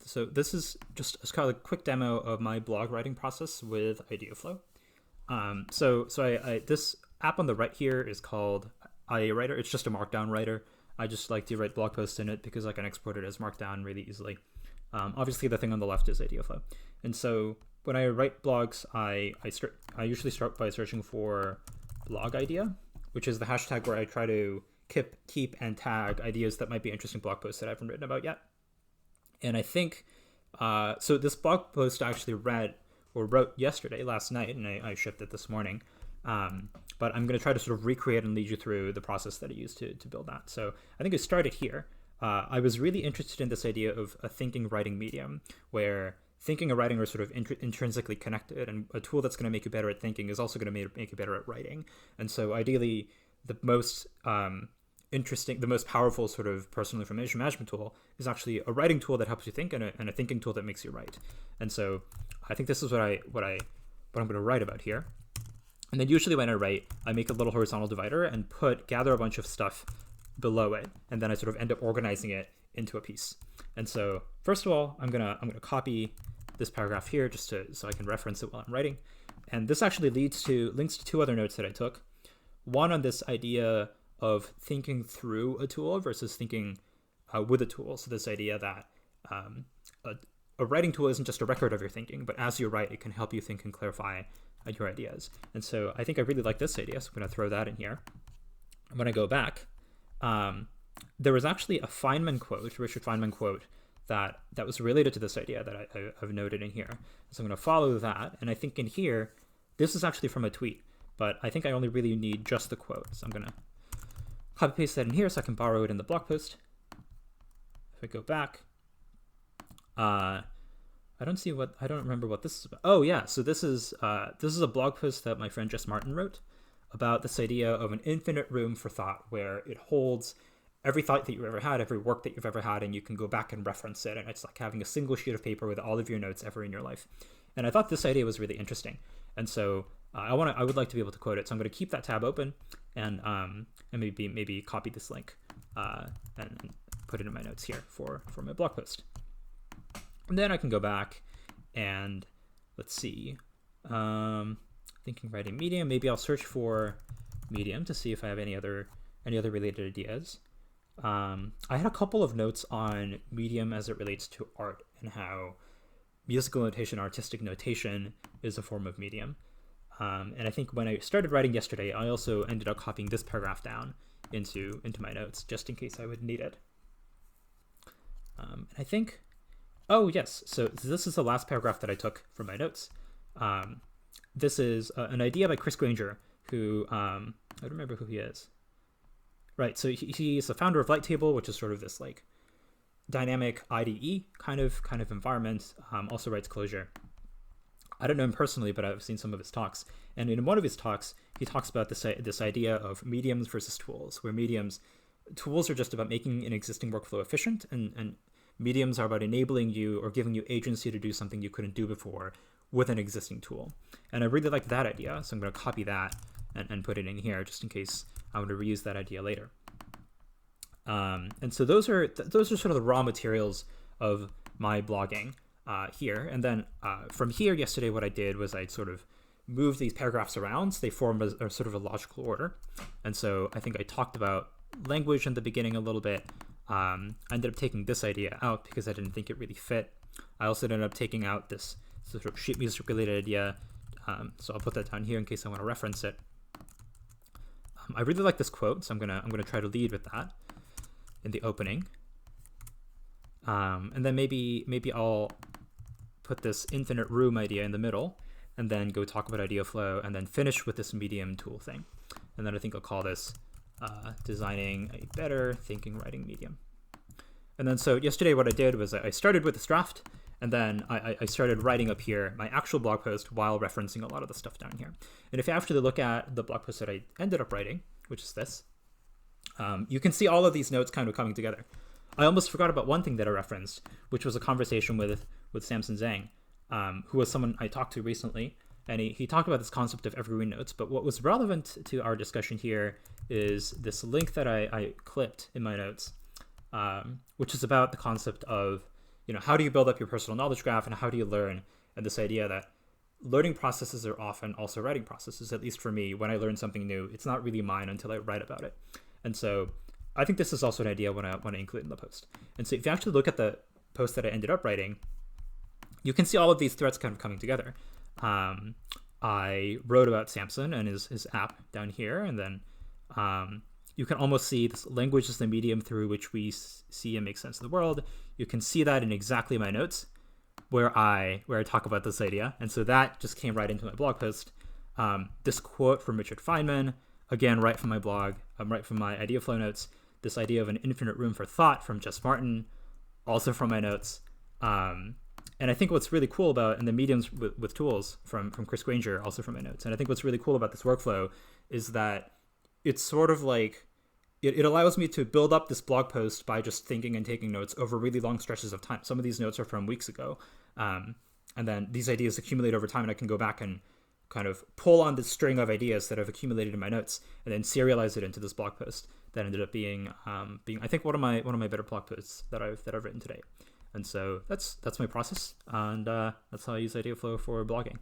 So this is just kind of a quick demo of my blog writing process with IdeaFlow. This app on the right here is called IA Writer. It's just a Markdown writer. I just like to write blog posts in it because I can export it as Markdown really easily. Obviously, the thing on the left is IdeaFlow. And so when I write blogs, I usually start by searching for blog idea, which is the hashtag where I try to keep and tag ideas that might be interesting blog posts that I haven't written about yet. And I think, so this blog post I actually wrote yesterday, last night, and I shipped it this morning. But I'm going to try to sort of recreate and lead you through the process that I used to build that. So I think it started here. I was really interested in this idea of a thinking writing medium where thinking and writing are sort of intrinsically connected, and a tool that's going to make you better at thinking is also going to make you better at writing. And so ideally, the most interesting, the most powerful sort of personal information management tool is actually a writing tool that helps you think and a thinking tool that makes you write. And so I think this is what I'm going to write about here. And then usually when I write, I make a little horizontal divider and gather a bunch of stuff below it, and then I sort of end up organizing it into a piece. And so first of all, I'm gonna copy this paragraph here just so I can reference it while I'm writing. And this actually links to two other notes that I took. One on this idea of thinking through a tool versus thinking with a tool. So this idea that a writing tool isn't just a record of your thinking, but as you write, it can help you think and clarify your ideas. And so I think I really like this idea, so I'm going to throw that in here. When I go back, there was actually a Richard Feynman quote that was related to this idea that I've noted in here. So I'm going to follow that, and I think in here, this is actually from a tweet, but I think I only really need just the quote. So I'm going to copy paste that in here so I can borrow it in the blog post. If I go back, I don't remember what this is about. Oh yeah, so this is a blog post that my friend Jess Martin wrote about this idea of an infinite room for thought, where it holds every thought that you've ever had, every work that you've ever had, and you can go back and reference it. And it's like having a single sheet of paper with all of your notes ever in your life. And I thought this idea was really interesting. And so I would like to be able to quote it. So I'm going to keep that tab open and maybe copy this link and put it in my notes here for my blog post. And then I can go back and let's see, thinking writing medium. Maybe I'll search for medium to see if I have any other related ideas. I had a couple of notes on medium as it relates to art and how musical notation, artistic notation is a form of medium. And I think when I started writing yesterday, I also ended up copying this paragraph down into my notes just in case I would need it. And I think, oh yes, so this is the last paragraph that I took from my notes. This is an idea by Chris Granger, who I don't remember who he is. Right, so he's the founder of Lighttable, which is sort of this like dynamic IDE kind of environment. Also writes Clojure. I don't know him personally, but I've seen some of his talks. And in one of his talks, he talks about this idea of mediums versus tools, where tools are just about making an existing workflow efficient, and mediums are about enabling you or giving you agency to do something you couldn't do before with an existing tool. And I really like that idea, so I'm going to copy that and put it in here just in case I want to reuse that idea later. And so those are sort of the raw materials of my blogging here. And then from here yesterday, what I did was I sort of moved these paragraphs around so they formed a sort of a logical order. And so I think I talked about language in the beginning a little bit. I ended up taking this idea out because I didn't think it really fit. I also ended up taking out this sort of sheet music related idea. So I'll put that down here in case I want to reference it. I really like this quote, so I'm gonna try to lead with that in the opening. And then maybe I'll put this infinite room idea in the middle, and then go talk about IdeaFlow, and then finish with this medium tool thing. And then I think I'll call this designing a better thinking writing medium. And then so yesterday what I did was I started with this draft, and then I started writing up here my actual blog post while referencing a lot of the stuff down here. And if you actually look at the blog post that I ended up writing, which is this, you can see all of these notes kind of coming together. I almost forgot about one thing that I referenced, which was a conversation with Samson Zhang, who was someone I talked to recently. And he talked about this concept of evergreen notes. But what was relevant to our discussion here is this link that I clipped in my notes, which is about the concept of how do you build up your personal knowledge graph and how do you learn? And this idea that learning processes are often also writing processes. At least for me, when I learn something new, it's not really mine until I write about it. And so I think this is also an idea when I want to include in the post. And so if you actually look at the post that I ended up writing, you can see all of these threads kind of coming together. I wrote about Samson and his app down here, and then you can almost see this language is the medium through which we see and make sense of the world. You can see that in exactly my notes where I talk about this idea. And so that just came right into my blog post. This quote from Richard Feynman, again, right from my blog, right from my IdeaFlow notes. This idea of an infinite room for thought from Jess Martin, also from my notes. And I think what's really cool about, and the mediums with tools from Chris Granger, also from my notes. And I think what's really cool about this workflow is that it's sort of like, it allows me to build up this blog post by just thinking and taking notes over really long stretches of time. Some of these notes are from weeks ago. And then these ideas accumulate over time, and I can go back and kind of pull on this string of ideas that I've accumulated in my notes and then serialize it into this blog post that ended up being I think one of my better blog posts that I've written today. And so that's my process, and that's how I use IdeaFlow for blogging.